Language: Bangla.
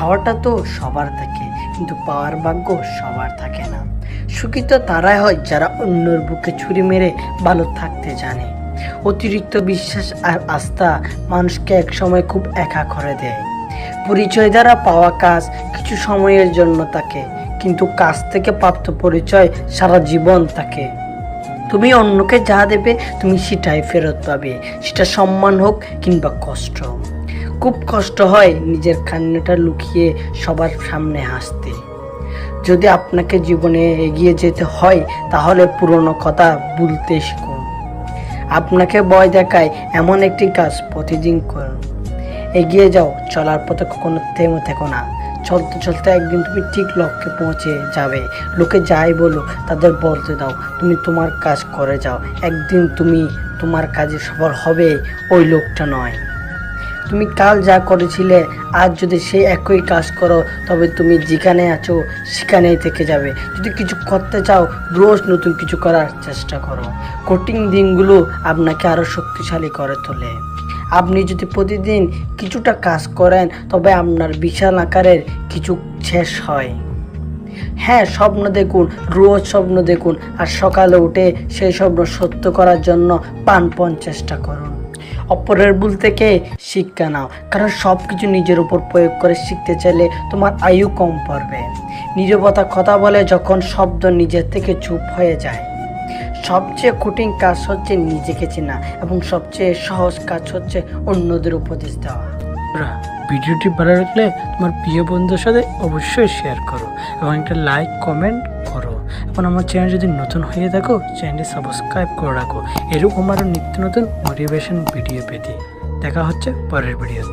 চাওয়াটা তো সবার থাকে, কিন্তু পাওয়ার ভাগ্য সবার থাকে না। সুখী তো তারাই হয় যারা অন্যের বুকে ছুরি মেরে ভালো থাকতে জানে। অতিরিক্ত বিশ্বাস আর আস্থা মানুষকে একসময় খুব একা করে দেয়। পরিচয় দ্বারা পাওয়া কাজ কিছু সময়ের জন্য থাকে, কিন্তু কাজ থেকে প্রাপ্ত পরিচয় সারা জীবন থাকে। তুমি অন্যকে যা দেবে তুমি সেটাই ফেরত পাবে, সেটা সম্মান হোক কিংবা কষ্ট। খুব কষ্ট হয় নিজের কান্নাটা লুকিয়ে সবার সামনে হাসতে। যদি আপনাকে জীবনে এগিয়ে যেতে হয় তাহলে পুরনো কথা ভুলতে শিখুন। আপনাকে ভয় দেখায় এমন একটি কাজ প্রতিদিন করুন। এগিয়ে যাও, চলার পথে কখনো থেমে থেকো না। চলতে চলতে একদিন তুমি ঠিক লক্ষ্যে পৌঁছে যাবে। লোকে যাই বলো তাদের বলতে দাও, তুমি তোমার কাজ করে যাও। একদিন তুমি তোমার কাজে সফল হবে, ওই লোকটা নয়। তুমি কাল যা করেছিলে আজ যদি সেই একই কাজ করো তবে তুমি যেখানে আছো সেখানেই থেকে যাবে। যদি কিছু করতে চাও রোজ নতুন কিছু করার চেষ্টা করো। কঠিন দিনগুলো আপনাকে আরও শক্তিশালী করে তোলে। আপনি যদি প্রতিদিন কিছুটা কাজ করেন তবে আপনার বিশাল আকারের কিছু শেষ হয়। হ্যাঁ, স্বপ্ন দেখুন, রোজ স্বপ্ন দেখুন, আর সকালে উঠে সেই স্বপ্ন সত্য করার জন্য প্রাণপণ চেষ্টা করুন। অপরের ভুল থেকে শিক্ষা নাও, কারণ সব কিছু নিজের উপর প্রয়োগ করে শিখতে চাইলে তোমার আয়ু কম পড়বে। নীরবতা কথা বলে যখন শব্দ নিজের থেকে চুপ হয়ে যায়। সবচেয়ে কঠিন কাজ হচ্ছে নিজেকে চেনা, এবং সবচেয়ে সহজ কাজ হচ্ছে অন্যদের উপদেশ দেওয়া। ভিডিওটি ভালো লাগলে তোমার প্রিয় বন্ধুর সাথে অবশ্যই শেয়ার করো এবং একটা লাইক কমেন্ট করো। এখন আমার চ্যানেল যদি নতুন হয়ে থাকো চ্যানেলটি সাবস্ক্রাইব করে রাখো এরকম আরও নিত্য নতুন মোটিভেশন ভিডিও পেতে। দেখা হচ্ছে পরের ভিডিওতে।